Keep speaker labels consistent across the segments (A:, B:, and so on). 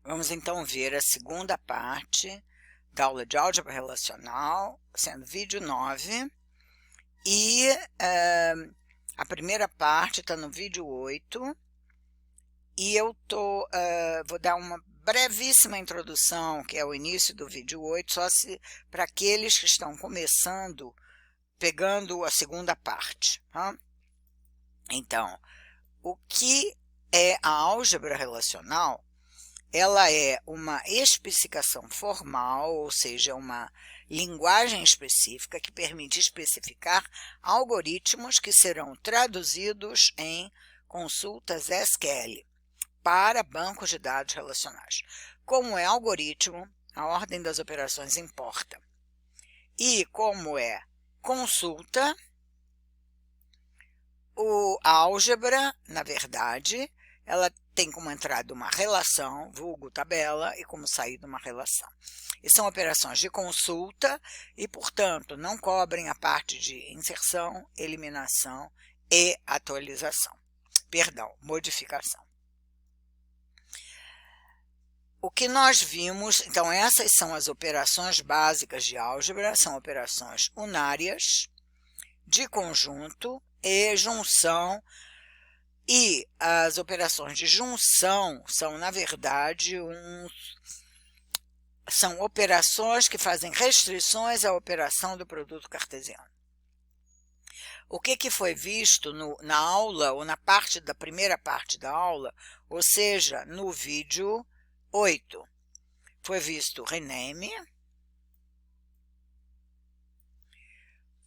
A: Vamos então ver a segunda parte da aula de álgebra relacional, sendo vídeo 9, e a primeira parte está no vídeo 8, e eu vou dar uma brevíssima introdução, que é o início do vídeo 8, só para aqueles que estão começando, pegando a segunda parte. Tá? Então, o que é a álgebra relacional? Ela é uma especificação formal, ou seja, uma linguagem específica que permite especificar algoritmos que serão traduzidos em consultas SQL para bancos de dados relacionais. Como é algoritmo, a ordem das operações importa. E como é consulta, a álgebra, na verdade, ela tem como entrada uma relação, vulgo tabela, e como saída uma relação. E são operações de consulta e, portanto, não cobrem a parte de inserção, eliminação e atualização. Perdão, modificação. O que nós vimos, então essas são as operações básicas de álgebra, são operações unárias, de conjunto e junção. E as operações de junção são, na verdade, são operações que fazem restrições à operação do produto cartesiano. O que foi visto na aula, ou na primeira parte da aula, ou seja, no vídeo 8? Foi visto rename,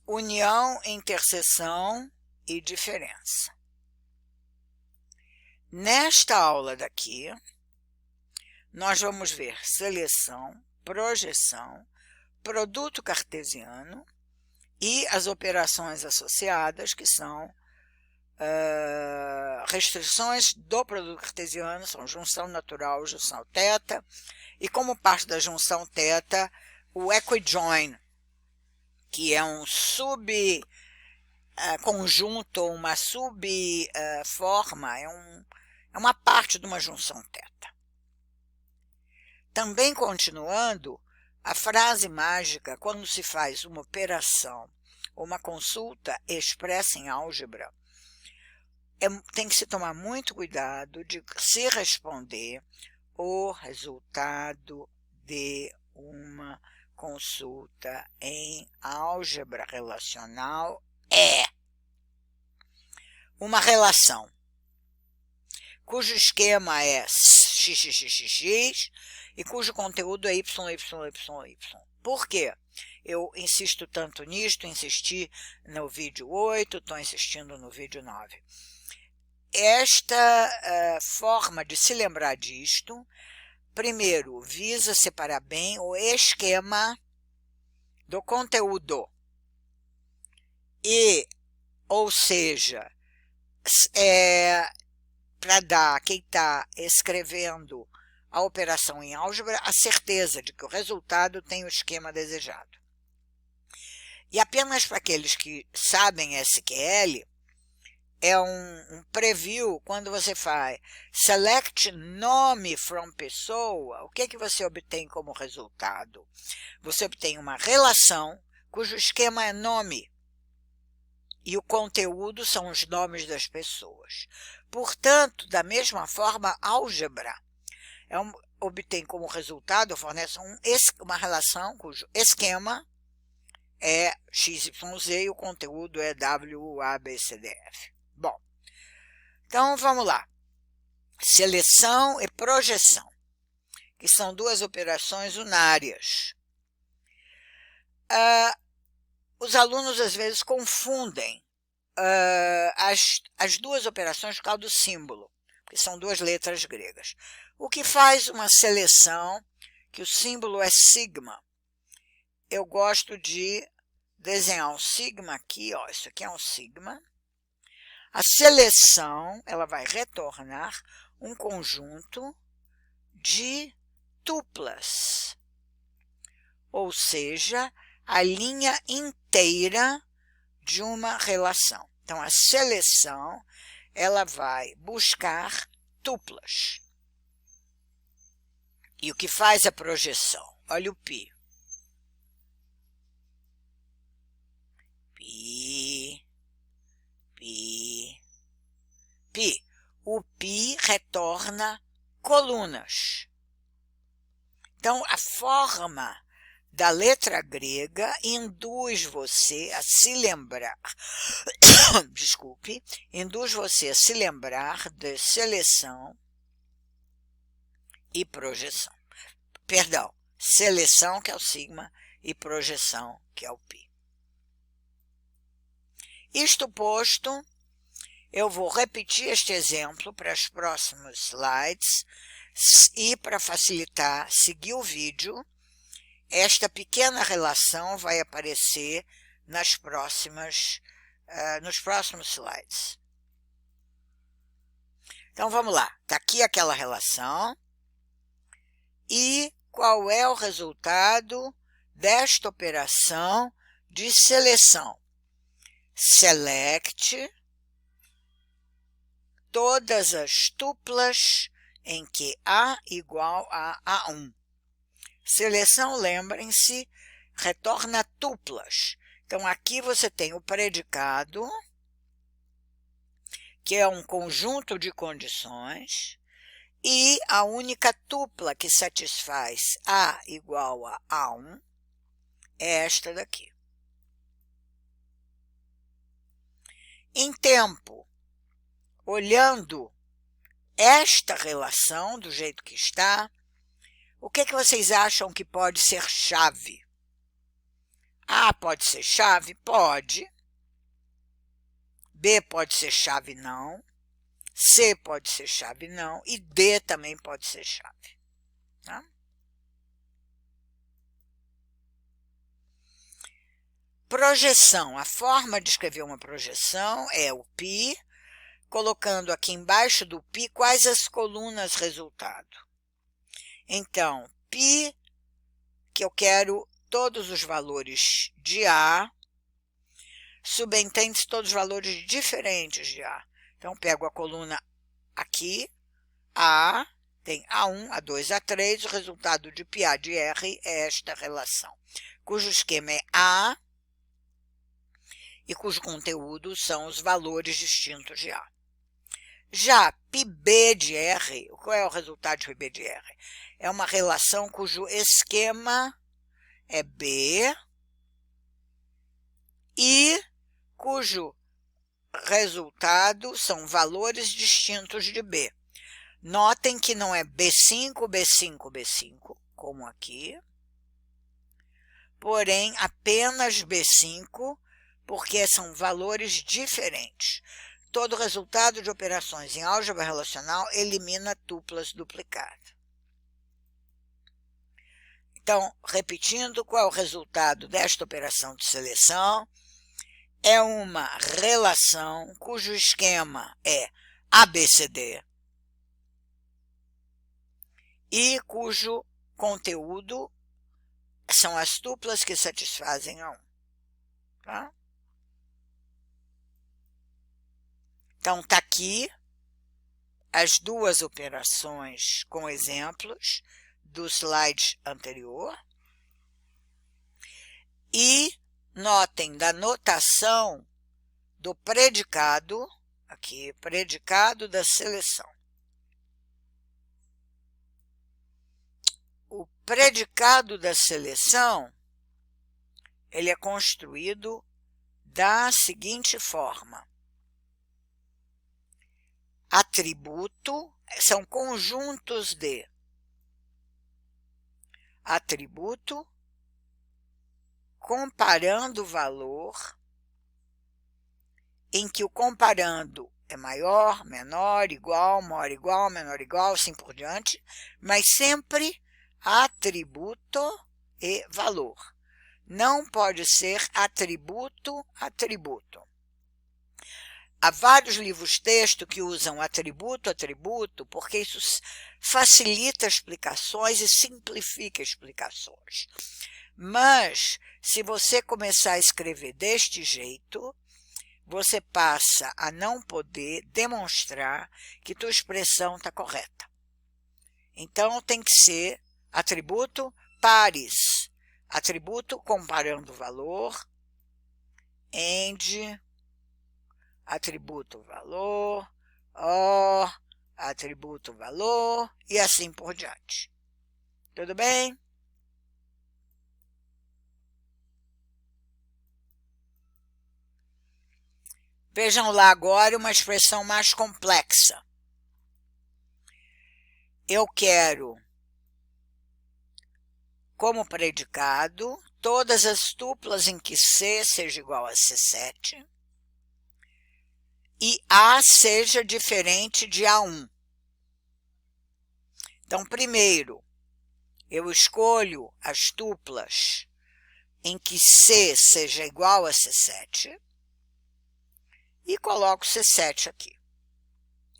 A: união, interseção e diferença. Nesta aula daqui, nós vamos ver seleção, projeção, produto cartesiano e as operações associadas, que são restrições do produto cartesiano, são junção natural, junção θ, e como parte da junção θ, o equijoin, que é um subconjunto, uma subforma, é uma parte de uma junção θ. Também continuando, a frase mágica, quando se faz uma operação ou uma consulta expressa em álgebra, tem que se tomar muito cuidado de se responder o resultado de uma consulta em álgebra relacional é uma relação cujo esquema é xxxx e cujo conteúdo é YYYY. Por quê? Eu insisto tanto nisto, insisti no vídeo 8, estou insistindo no vídeo 9. Esta forma de se lembrar disto, primeiro, visa separar bem o esquema do conteúdo. E, ou seja, para dar a quem está escrevendo a operação em álgebra a certeza de que o resultado tem o esquema desejado. E apenas para aqueles que sabem SQL, é um preview quando você faz select nome from pessoa, o que você obtém como resultado? Você obtém uma relação cujo esquema é nome. E o conteúdo são os nomes das pessoas. Portanto, da mesma forma, álgebra obtém como resultado, fornece uma relação cujo esquema é XYZ e o conteúdo é WABCDF. Bom, então vamos lá. Seleção e projeção, que são duas operações unárias. Os alunos às vezes confundem as duas operações por causa do símbolo, que são duas letras gregas. O que faz uma seleção, que o símbolo é sigma. Eu gosto de desenhar um sigma aqui, ó, isso aqui é um sigma. A seleção, ela vai retornar um conjunto de tuplas, ou seja, a linha inteira de uma relação. Então, a seleção, ela vai buscar tuplas. E o que faz a projeção? Olha o π. Π, π, π. O π retorna colunas. Então, a forma da letra grega induz você a se lembrar, desculpe, induz você a se lembrar de seleção e projeção. Perdão, seleção, que é o sigma, e projeção, que é o π. Isto posto, eu vou repetir este exemplo para os próximos slides e, para facilitar, seguir o vídeo, esta pequena relação vai aparecer nos próximos slides. Então, vamos lá. Está aqui aquela relação. E qual é o resultado desta operação de seleção? Select todas as tuplas em que A igual a A1. Seleção, lembrem-se, retorna tuplas. Então, aqui você tem o predicado, que é um conjunto de condições, e a única tupla que satisfaz A igual a A1 é esta daqui. Em tempo, olhando esta relação do jeito que está, o que vocês acham que pode ser chave? A pode ser chave? Pode. B pode ser chave? Não. C pode ser chave? Não. E D também pode ser chave. Tá? Projeção. A forma de escrever uma projeção é o π, colocando aqui embaixo do π quais as colunas resultado. Então, π, que eu quero todos os valores de A, subentende-se todos os valores diferentes de A. Então, pego a coluna aqui, A, tem A1, A2, A3, o resultado de πA de R é esta relação, cujo esquema é A e cujo conteúdo são os valores distintos de A. Já πB de R, qual é o resultado de πB de R? É uma relação cujo esquema é B e cujo resultado são valores distintos de B. Notem que não é B5, B5, B5, como aqui, porém apenas B5, porque são valores diferentes. Todo resultado de operações em álgebra relacional elimina tuplas duplicadas. Então, repetindo, qual é o resultado desta operação de seleção? É uma relação cujo esquema é ABCD e cujo conteúdo são as tuplas que satisfazem A1. Tá? Então, está aqui as duas operações com exemplos do slide anterior. E notem da notação do predicado, aqui, predicado da seleção. O predicado da seleção, ele é construído da seguinte forma. Atributo são conjuntos de atributo comparando o valor, em que o comparando é maior, menor, igual, maior, igual, menor, igual, assim por diante, mas sempre atributo e valor. Não pode ser atributo, atributo. Há vários livros-texto que usam atributo, atributo, porque isso facilita explicações e simplifica explicações. Mas, se você começar a escrever deste jeito, você passa a não poder demonstrar que tua expressão está correta. Então, tem que ser atributo pares, atributo comparando o valor, AND, atributo valor, OR, atributo valor e assim por diante. Tudo bem? Vejam lá agora uma expressão mais complexa. Eu quero, como predicado, todas as tuplas em que C seja igual a C7 e A seja diferente de A1. Então, primeiro, eu escolho as tuplas em que C seja igual a C7 e coloco C7 aqui.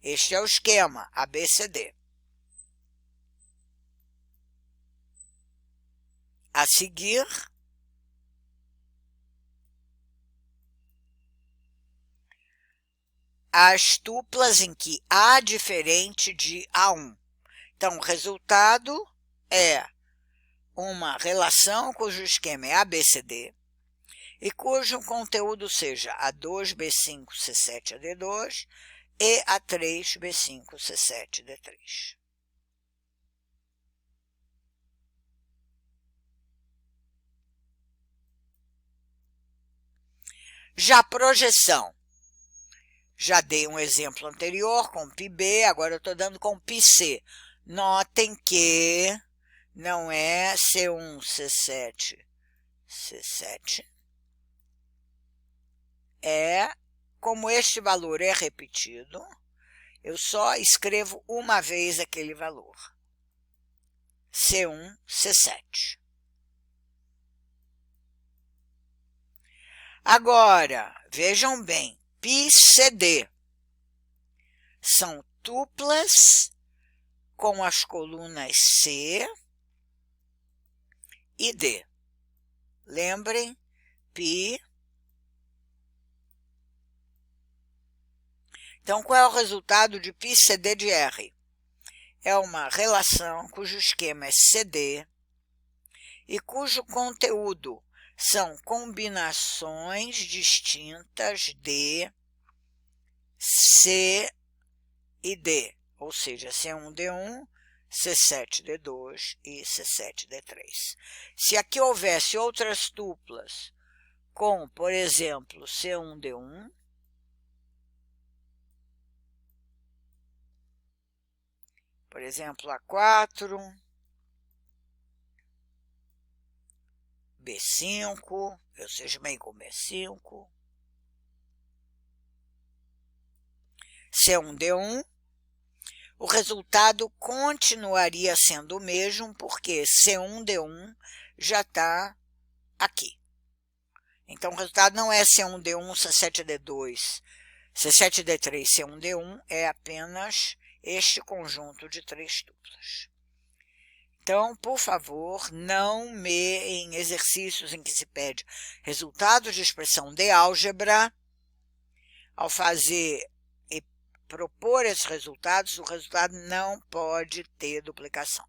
A: Este é o esquema ABCD. A seguir, as tuplas em que A diferente de A1. Então, o resultado é uma relação cujo esquema é ABCD e cujo conteúdo seja A2, B5, C7, AD2 e A3, B5, C7, D3. Já projeção. Já dei um exemplo anterior com πB, agora eu estou dando com πC. Notem que não é C1, C7, C7. É, como este valor é repetido, eu só escrevo uma vez aquele valor. C1, C7. Agora, vejam bem, πCD são tuplas com as colunas C e D. Lembrem, π. Então, qual é o resultado de πCD de R? É uma relação cujo esquema é CD e cujo conteúdo são combinações distintas de C e D, ou seja, C1D1, C7D2 e C7D3. Se aqui houvesse outras tuplas com, por exemplo, C1D1, por exemplo, A4, B5, eu seja bem com B5, C1D1, o resultado continuaria sendo o mesmo, porque C1D1 já está aqui. Então, o resultado não é C1D1, C7D2, C7D3, C1D1, é apenas este conjunto de três tuplas. Então, por favor, não me em exercícios em que se pede resultados de expressão de álgebra, ao fazer e propor esses resultados, o resultado não pode ter duplicação.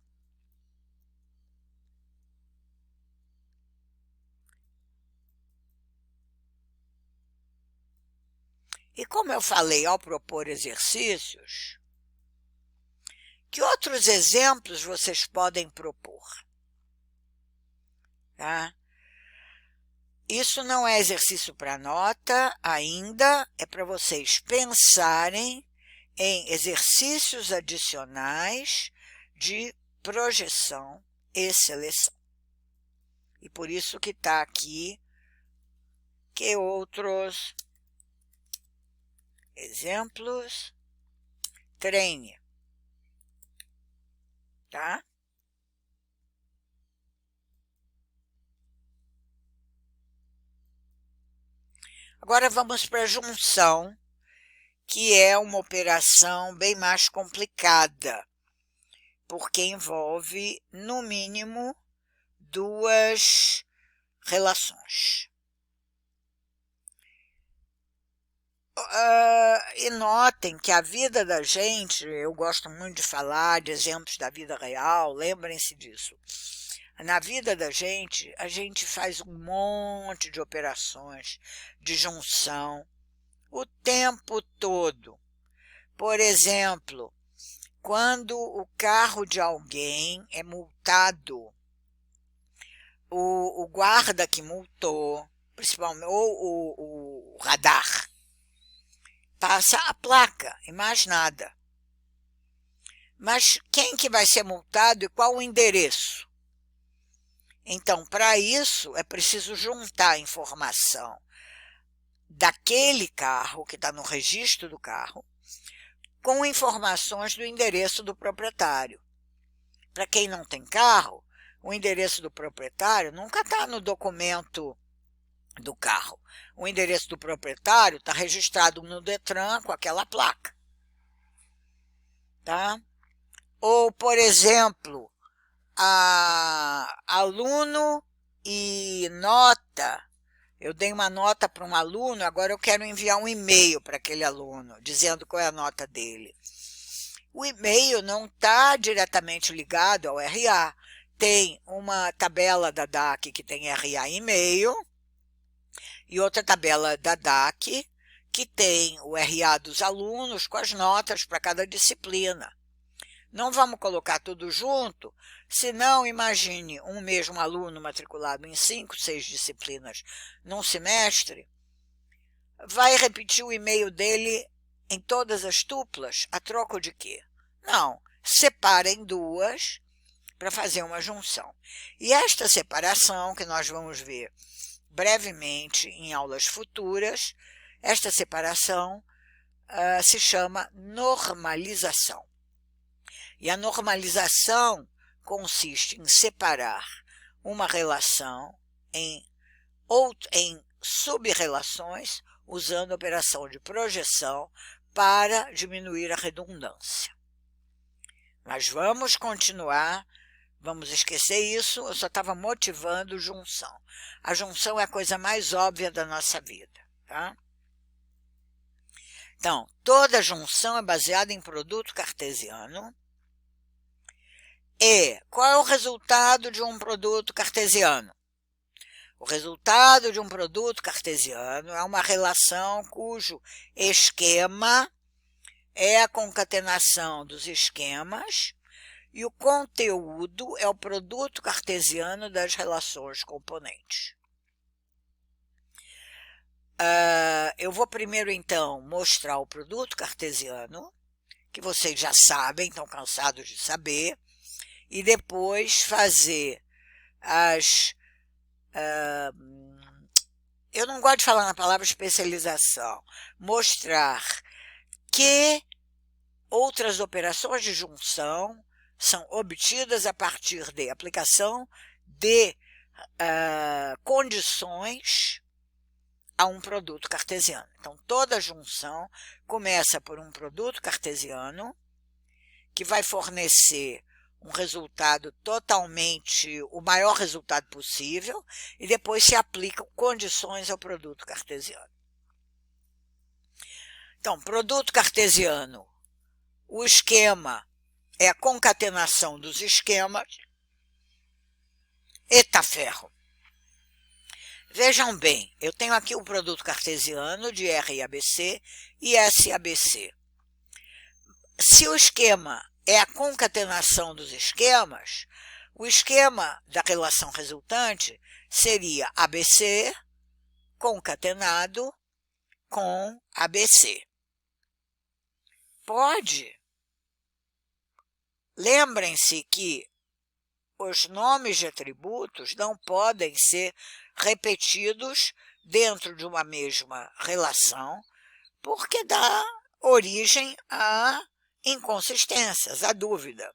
A: E como eu falei ao propor exercícios, que outros exemplos vocês podem propor? Tá? Isso não é exercício para nota ainda, é para vocês pensarem em exercícios adicionais de projeção e seleção. E por isso que está aqui que outros exemplos treine. Tá? Agora vamos para a junção, que é uma operação bem mais complicada, porque envolve, no mínimo, duas relações. E notem que a vida da gente, eu gosto muito de falar de exemplos da vida real, lembrem-se disso. Na vida da gente, a gente faz um monte de operações de junção o tempo todo. Por exemplo, quando o carro de alguém é multado, o guarda que multou, principalmente, ou o radar, passa a placa e mais nada. Mas quem que vai ser multado e qual o endereço? Então, para isso, é preciso juntar a informação daquele carro, que está no registro do carro, com informações do endereço do proprietário. Para quem não tem carro, o endereço do proprietário nunca está no documento do carro. O endereço do proprietário está registrado no Detran com aquela placa. Tá? Ou, por exemplo, aluno e nota. Eu dei uma nota para um aluno, agora eu quero enviar um e-mail para aquele aluno, dizendo qual é a nota dele. O e-mail não está diretamente ligado ao RA. Tem uma tabela da DAC que tem RA e-mail e outra tabela da DAC que tem o RA dos alunos com as notas para cada disciplina. Não vamos colocar tudo junto, senão imagine um mesmo aluno matriculado em 5, 6 disciplinas num semestre, vai repetir o e-mail dele em todas as tuplas, a troco de quê? Não, separa em duas para fazer uma junção. E esta separação, que nós vamos ver brevemente em aulas futuras, esta separação se chama normalização. E a normalização consiste em separar uma relação em sub-relações usando a operação de projeção para diminuir a redundância. Mas vamos continuar, vamos esquecer isso, eu só estava motivando junção. A junção é a coisa mais óbvia da nossa vida, tá? Então, toda junção é baseada em produto cartesiano. E qual é o resultado de um produto cartesiano? O resultado de um produto cartesiano é uma relação cujo esquema é a concatenação dos esquemas e o conteúdo é o produto cartesiano das relações componentes. Eu vou primeiro, então, mostrar o produto cartesiano, que vocês já sabem, estão cansados de saber, e depois fazer eu não gosto de falar na palavra especialização, mostrar que outras operações de junção são obtidas a partir de aplicação de condições a um produto cartesiano. Então, toda junção começa por um produto cartesiano que vai fornecer um resultado totalmente, o maior resultado possível, e depois se aplicam condições ao produto cartesiano. Então, produto cartesiano, o esquema é a concatenação dos esquemas. Eita ferro! Vejam bem, eu tenho aqui o produto cartesiano de R e ABC e S e ABC. Se o esquema é a concatenação dos esquemas, o esquema da relação resultante seria ABC concatenado com ABC. Pode. Lembrem-se que os nomes de atributos não podem ser repetidos dentro de uma mesma relação, porque dá origem a inconsistências, a dúvida.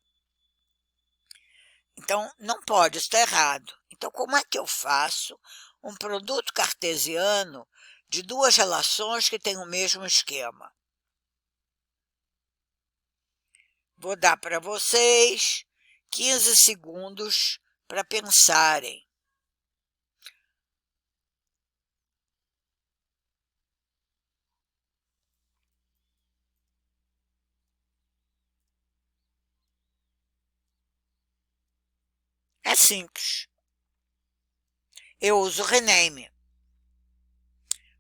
A: Então, não pode, isso está errado. Então, como é que eu faço um produto cartesiano de duas relações que têm o mesmo esquema? Vou dar para vocês 15 segundos para pensarem. simples. Eu uso rename.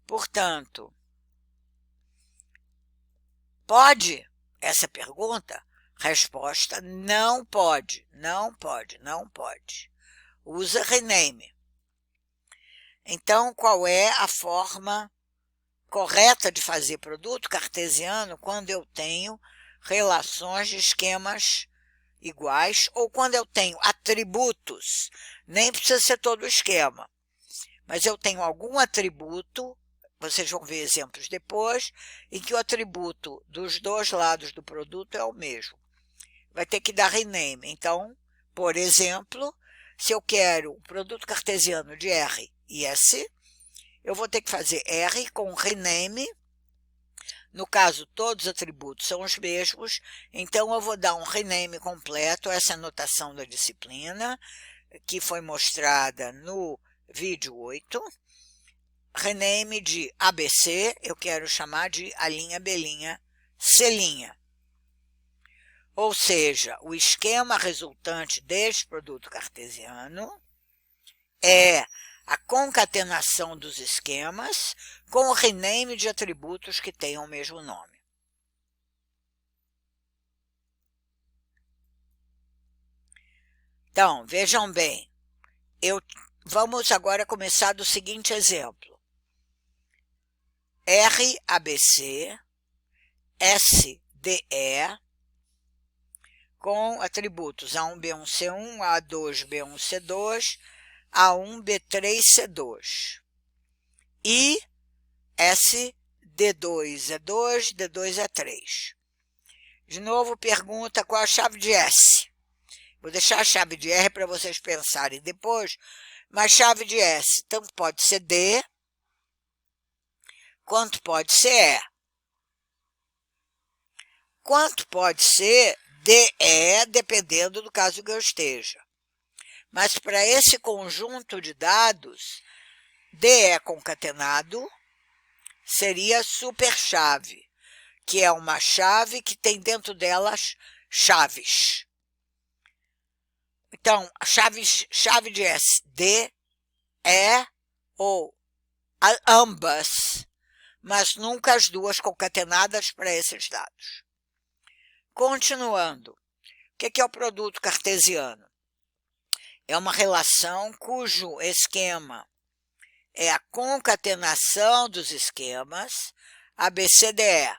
A: Portanto, pode essa pergunta? Resposta: não pode, não pode, não pode. Usa rename. Então, qual é a forma correta de fazer produto cartesiano quando eu tenho relações de esquemas iguais ou quando eu tenho atributos? Nem precisa ser todo o esquema, mas eu tenho algum atributo, vocês vão ver exemplos depois, em que o atributo dos dois lados do produto é o mesmo. Vai ter que dar rename. Então, por exemplo, se eu quero o produto cartesiano de R e S, eu vou ter que fazer R com rename. No caso, todos os atributos são os mesmos, então eu vou dar um rename completo, essa é a notação da disciplina, que foi mostrada no vídeo 8. Rename de ABC, eu quero chamar de A', B', C'. Ou seja, o esquema resultante deste produto cartesiano é a concatenação dos esquemas com o rename de atributos que tenham o mesmo nome. Então, vejam bem, vamos agora começar do seguinte exemplo. RABC, SDE, com atributos A1, B1, C1, A2, B1, C2, A1, B3, C2. E S, D2 é 2, D2 é 3. De novo, pergunta qual a chave de S. Vou deixar a chave de R para vocês pensarem depois, mas chave de S tanto pode ser D, quanto pode ser E. Quanto pode ser DE, dependendo do caso que eu esteja. Mas para esse conjunto de dados, DE concatenado seria superchave, que é uma chave que tem dentro delas chaves. Então, a chave de S, D, E ou ambas, mas nunca as duas concatenadas para esses dados. Continuando, o que é o produto cartesiano? É uma relação cujo esquema é a concatenação dos esquemas ABCDE,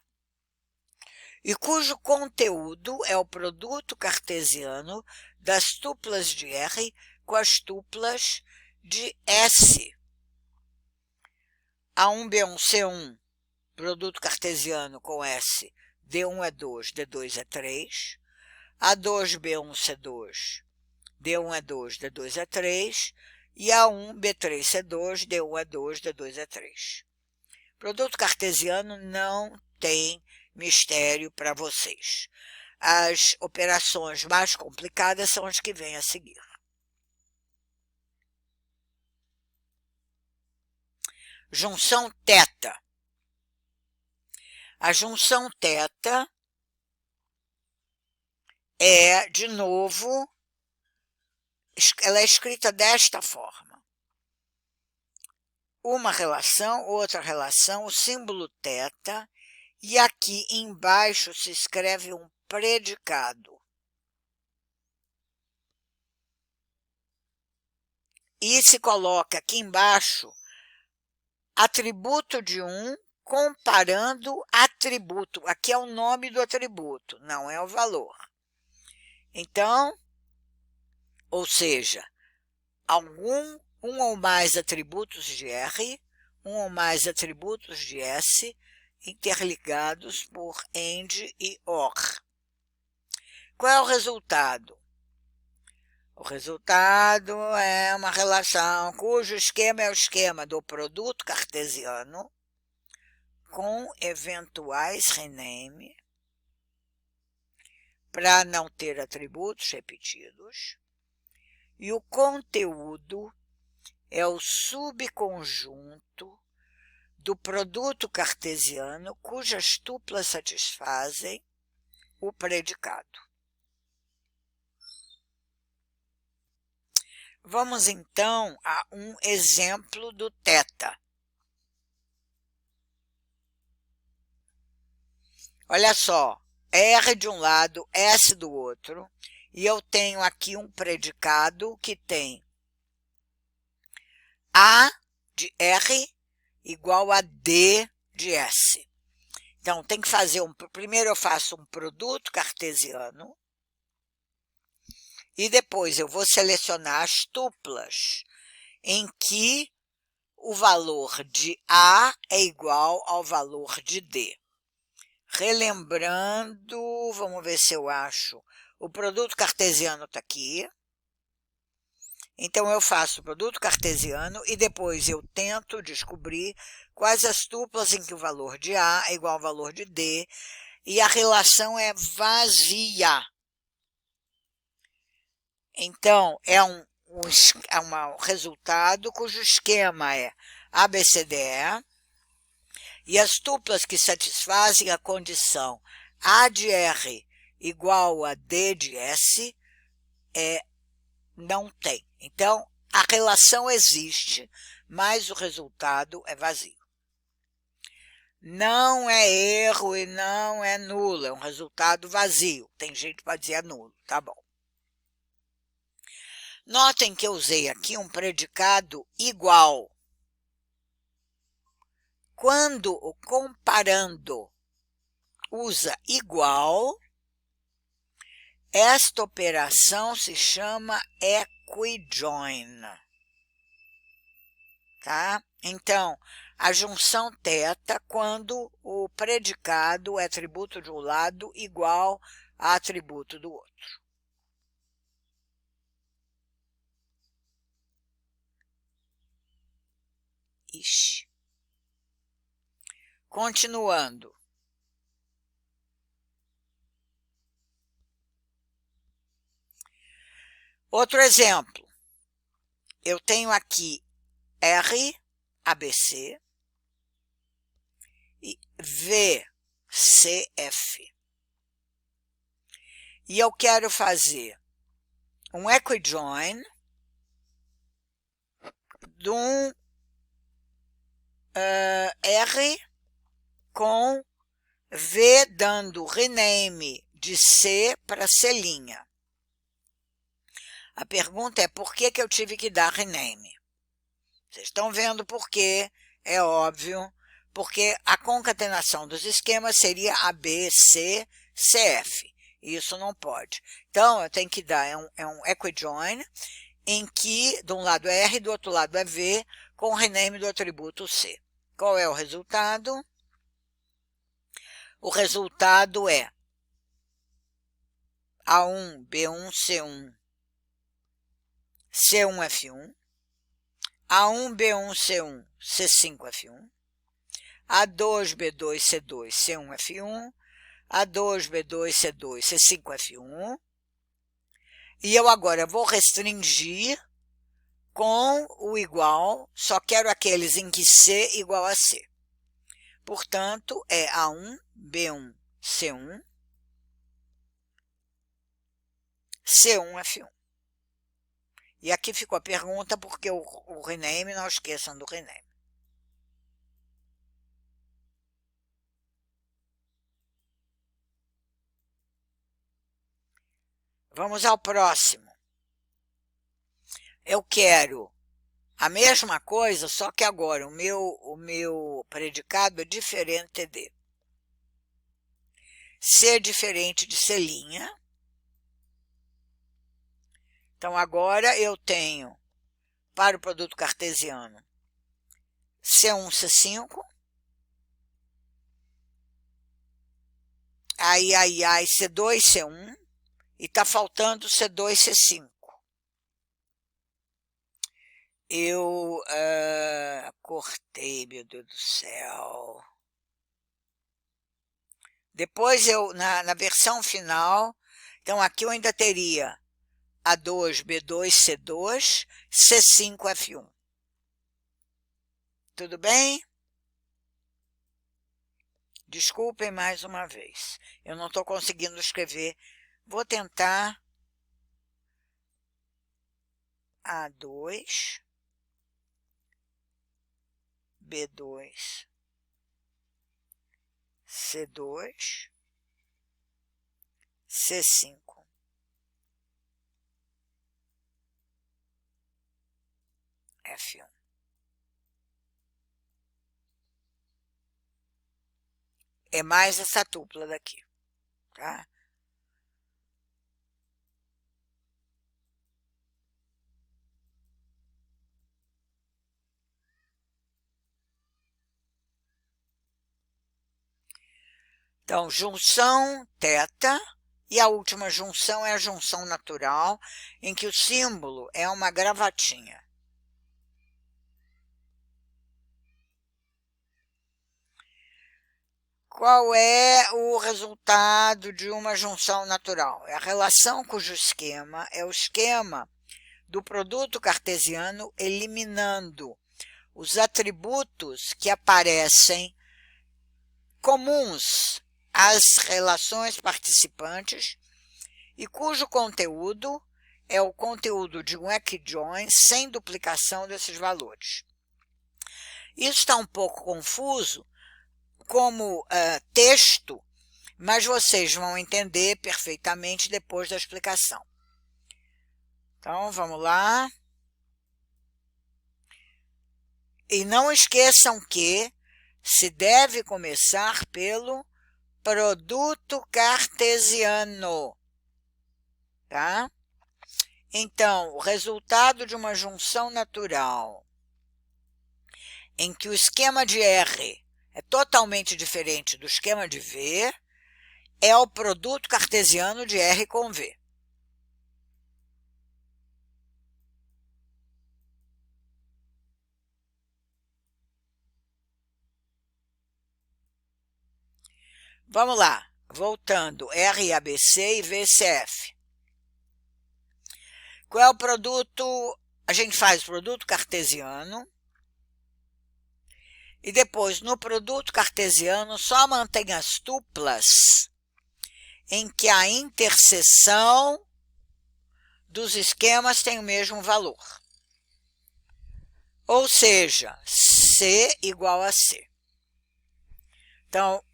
A: e cujo conteúdo é o produto cartesiano das tuplas de R com as tuplas de S. A1, B1, C1, produto cartesiano com S, D1 é 2, D2 é 3. A2, B1, C2, D1 é 2, D2 é 3. E A1, B3, C2, D1 é 2, D2 é 3. Produto cartesiano não tem mistério para vocês. As operações mais complicadas são as que vêm a seguir. Junção θ. A junção θ é, de novo, ela é escrita desta forma. Uma relação, outra relação, o símbolo θ, e aqui embaixo se escreve um predicado. E se coloca aqui embaixo atributo de um comparando atributo. Aqui é o nome do atributo, não é o valor. Então, ou seja, um ou mais atributos de R, um ou mais atributos de S, interligados por AND e OR. Qual é o resultado? O resultado é uma relação cujo esquema é o esquema do produto cartesiano com eventuais rename para não ter atributos repetidos, e o conteúdo é o subconjunto do produto cartesiano cujas tuplas satisfazem o predicado. Vamos então a um exemplo do θ. Olha só, R de um lado, S do outro, e eu tenho aqui um predicado que tem A de R igual a D de S. Então, tem que fazer primeiro eu faço um produto cartesiano, e depois eu vou selecionar as tuplas em que o valor de A é igual ao valor de D. Relembrando, vamos ver se eu acho, o produto cartesiano está aqui. Então, eu faço o produto cartesiano e depois eu tento descobrir quais as tuplas em que o valor de A é igual ao valor de D, e a relação é vazia. Então, é um resultado cujo esquema é ABCDE, e as tuplas que satisfazem a condição A de R igual a D de S não tem. Então, a relação existe, mas o resultado é vazio. Não é erro e não é nulo, é um resultado vazio. Tem gente que pode dizer nulo, tá bom. Notem que eu usei aqui um predicado igual. Quando o comparando usa igual, esta operação se chama equijoin. Tá? Então, a junção θ quando o predicado é atributo de um lado igual a atributo do outro. Ixi. Continuando. Outro exemplo. Eu tenho aqui R, ABC, e V, CF. E eu quero fazer um equijoin de um R com V dando rename de C para C'. A pergunta é por que eu tive que dar rename? Vocês estão vendo por quê? É óbvio, porque a concatenação dos esquemas seria ABC, CF. Isso não pode. Então, eu tenho que dar um equijoin em que de um lado é R e do outro lado é V, com o rename do atributo C. Qual é o resultado? O resultado é A1, B1, C1, C1F1, A1, B1, C1, C5F1, A2, B2, C2, C1F1, A2, B2, C2, C5F1, e eu agora vou restringir com o igual, só quero aqueles em que C igual a C. Portanto, é A1, B1, C1, C1F1. E aqui ficou a pergunta, porque o rename, não esqueçam do rename. Vamos ao próximo. Eu quero a mesma coisa, só que agora o meu predicado é diferente de. C é diferente de C'. Então, agora eu tenho, para o produto cartesiano, C1, C5. Aí, C2, C1. E está faltando C2, C5. Eu cortei, meu Deus do céu. Depois, na versão final, então aqui eu ainda teria A2, B2, C2, C5, F1. Tudo bem? Desculpem mais uma vez. Eu não estou conseguindo escrever. Vou tentar. A2, B2, C2, C5. F1. É mais essa tupla daqui, tá? Então, junção θ, e a última junção é a junção natural, em que o símbolo é uma gravatinha. Qual é o resultado de uma junção natural? É a relação cujo esquema é o esquema do produto cartesiano eliminando os atributos que aparecem comuns às relações participantes e cujo conteúdo é o conteúdo de um equijoin sem duplicação desses valores. Isso está um pouco confuso como texto, mas vocês vão entender perfeitamente depois da explicação. Então, vamos lá. E não esqueçam que se deve começar pelo produto cartesiano, tá? Então, o resultado de uma junção natural em que o esquema de R é totalmente diferente do esquema de V é o produto cartesiano de R com V. Vamos lá, voltando, RABC e VCF. Qual é o produto? A gente faz o produto cartesiano e depois no produto cartesiano só mantém as tuplas em que a interseção dos esquemas tem o mesmo valor. Ou seja, C igual a C. Então,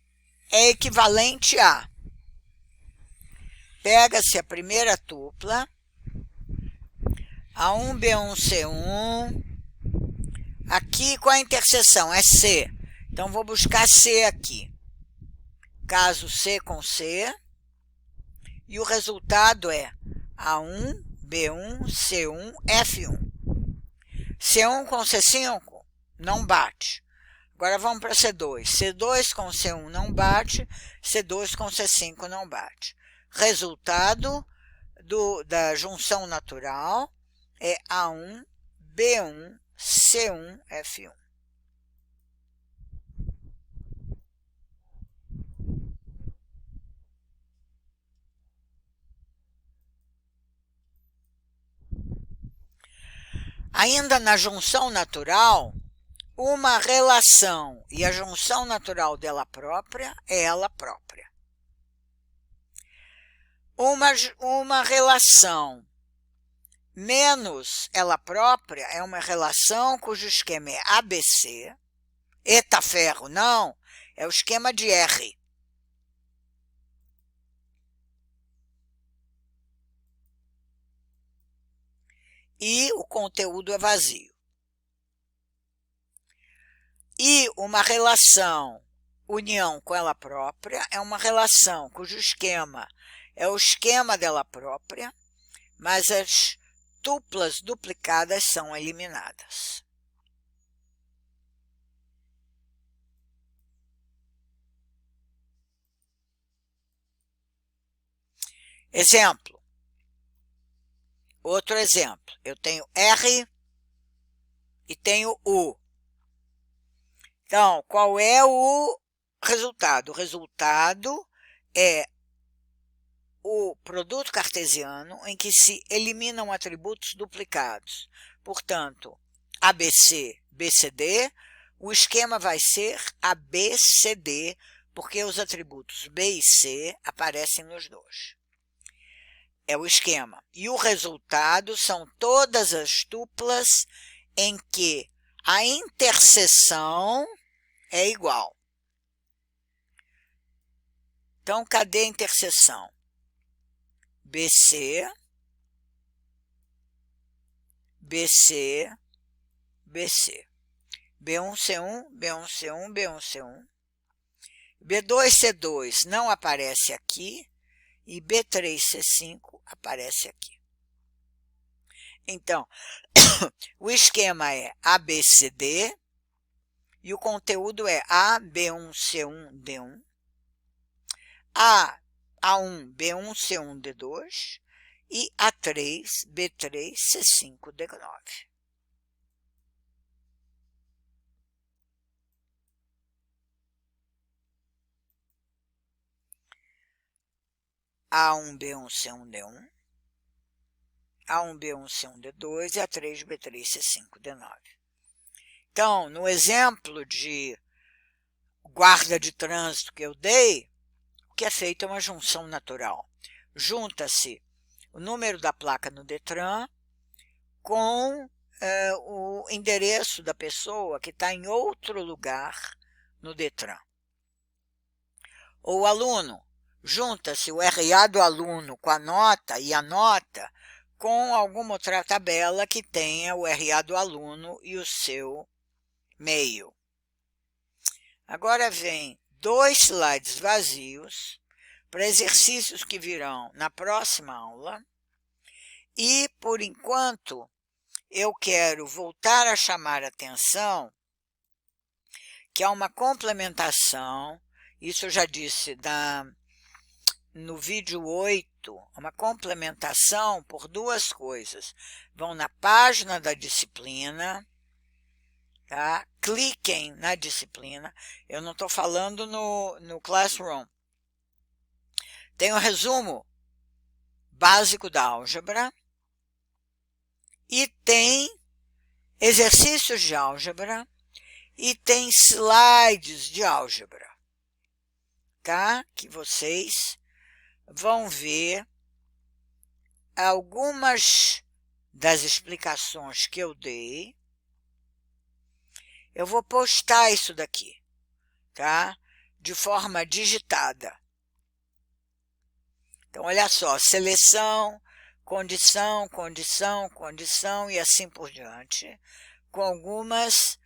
A: é equivalente a, pega-se a primeira tupla, A1B1C1, aqui com a interseção é C, então vou buscar C aqui, caso C com C, e o resultado é A1B1C1 F1. C1 com C5 não bate. Agora vamos para C2. C2 com C1 não bate, C2 com C5 não bate. Resultado da junção natural é A1, B1, C1, F1. Ainda na junção natural, uma relação e a junção natural dela própria é ela própria. Uma relação menos ela própria é uma relação cujo esquema é ABC. Eita ferro, não, é o esquema de R. E o conteúdo é vazio. E uma relação união com ela própria é uma relação cujo esquema é o esquema dela própria, mas as tuplas duplicadas são eliminadas. Exemplo. Outro exemplo. Eu tenho R e tenho U. Então, qual é o resultado? O resultado é o produto cartesiano em que se eliminam atributos duplicados. Portanto, ABC, BCD, o esquema vai ser ABCD, porque os atributos B e C aparecem nos dois. é o esquema. E o resultado são todas as tuplas em que a interseção é igual. Então, cadê a interseção? BC, BC, BC. B1, C1, B1, C1, B1, C1. B2, C2 não aparece aqui e B3, C5 aparece aqui. Então, o esquema é ABCD e o conteúdo é A, B1, C1, D1, A1, B1, C1, D2 e A3, B3, C5, D9. A1, B1, C1, D1, A1, B1, C1, D2 e A3, B3, C5, D9. Então, no exemplo de guarda de trânsito que eu dei, o que é feito é uma junção natural. Junta-se o número da placa no Detran com o endereço da pessoa que está em outro lugar no Detran. Ou o aluno, junta-se o RA do aluno com a nota e a nota com alguma outra tabela que tenha o RA do aluno e o seu meio. Agora vem 2 slides vazios para exercícios que virão na próxima aula. E, por enquanto, eu quero voltar a chamar a atenção que há uma complementação, isso eu já disse no vídeo 8, uma complementação por duas coisas. Vão na página da disciplina, tá? Cliquem na disciplina. Eu não estou falando no Classroom. Tem o resumo básico da álgebra e tem exercícios de álgebra e tem slides de álgebra, tá? Que vocês vão ver algumas das explicações que eu dei. Eu vou postar isso daqui, tá? De forma digitada. Então, olha só, seleção, condição, condição, condição e assim por diante, com algumas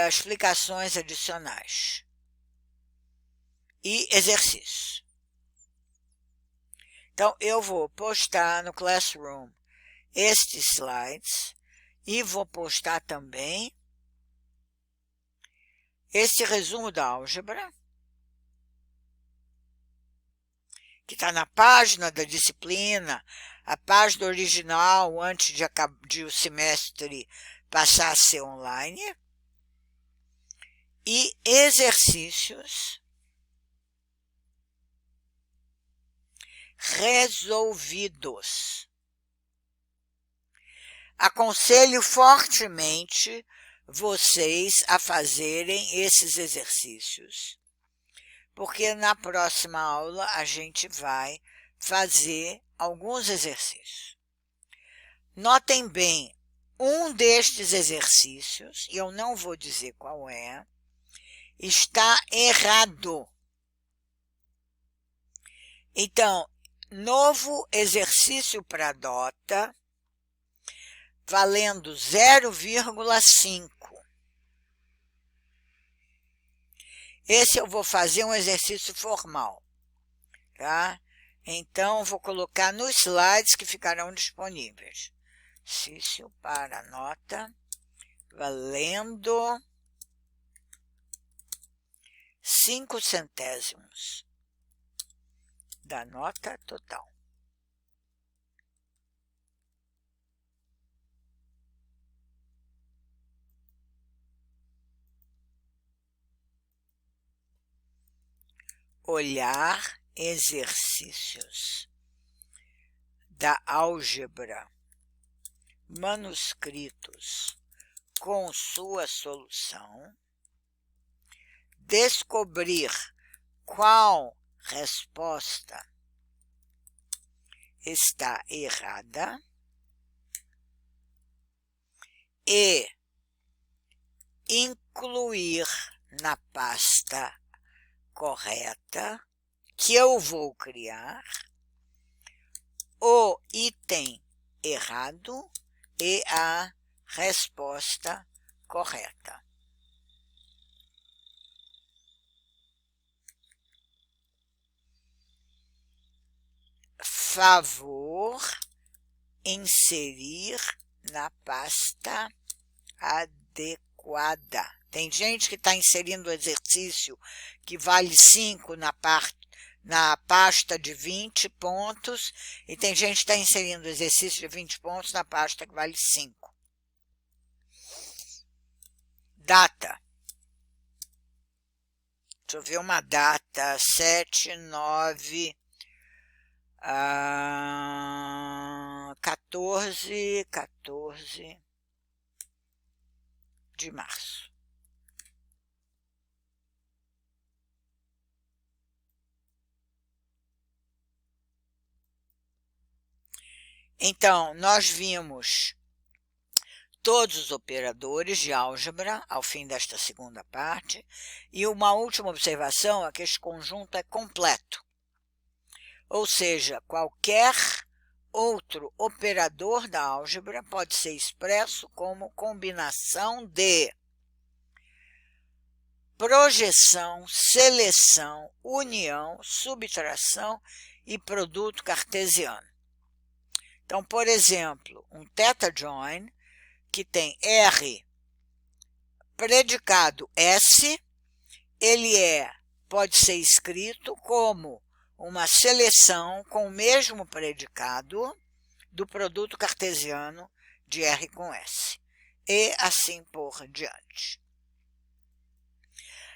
A: explicações adicionais e exercícios. Então, eu vou postar no Classroom estes slides e vou postar também este resumo da álgebra, que está na página da disciplina, a página original antes de o semestre passar a ser online, e exercícios resolvidos. Aconselho fortemente vocês a fazerem esses exercícios, porque na próxima aula a gente vai fazer alguns exercícios. Notem bem, um destes exercícios, e eu não vou dizer qual é, está errado. Então, novo exercício para DOTA, valendo 0,5. Esse eu vou fazer um exercício formal, tá? Então, vou colocar nos slides que ficarão disponíveis. Exercício para nota, valendo 5 centésimos da nota total. Olhar exercícios da álgebra manuscritos com sua solução, descobrir qual resposta está errada e incluir na pasta correta que eu vou criar o item errado e a resposta correta. Favor inserir na pasta adequada. Tem gente que está inserindo o exercício que vale 5 na pasta de 20 pontos, e tem gente que está inserindo o exercício de 20 pontos na pasta que vale 5. Data. Deixa eu ver uma data, 7, 9, 14 de março. Então, nós vimos todos os operadores de álgebra ao fim desta segunda parte, e uma última observação é que este conjunto é completo. Ou seja, qualquer outro operador da álgebra pode ser expresso como combinação de projeção, seleção, união, subtração e produto cartesiano. Então, por exemplo, um θ join que tem R predicado S, ele pode ser escrito como uma seleção com o mesmo predicado do produto cartesiano de R com S, e assim por diante.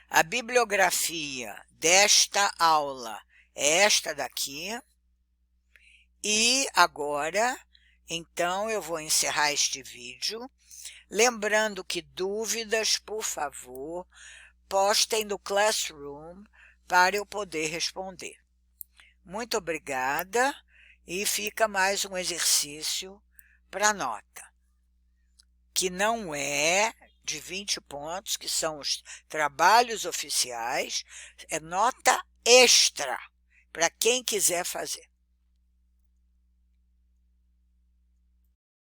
A: A bibliografia desta aula é esta daqui, e agora, então, eu vou encerrar este vídeo, lembrando que dúvidas, por favor, postem no Classroom para eu poder responder. Muito obrigada, e fica mais um exercício para nota, que não é de 20 pontos, que são os trabalhos oficiais, é nota extra para quem quiser fazer.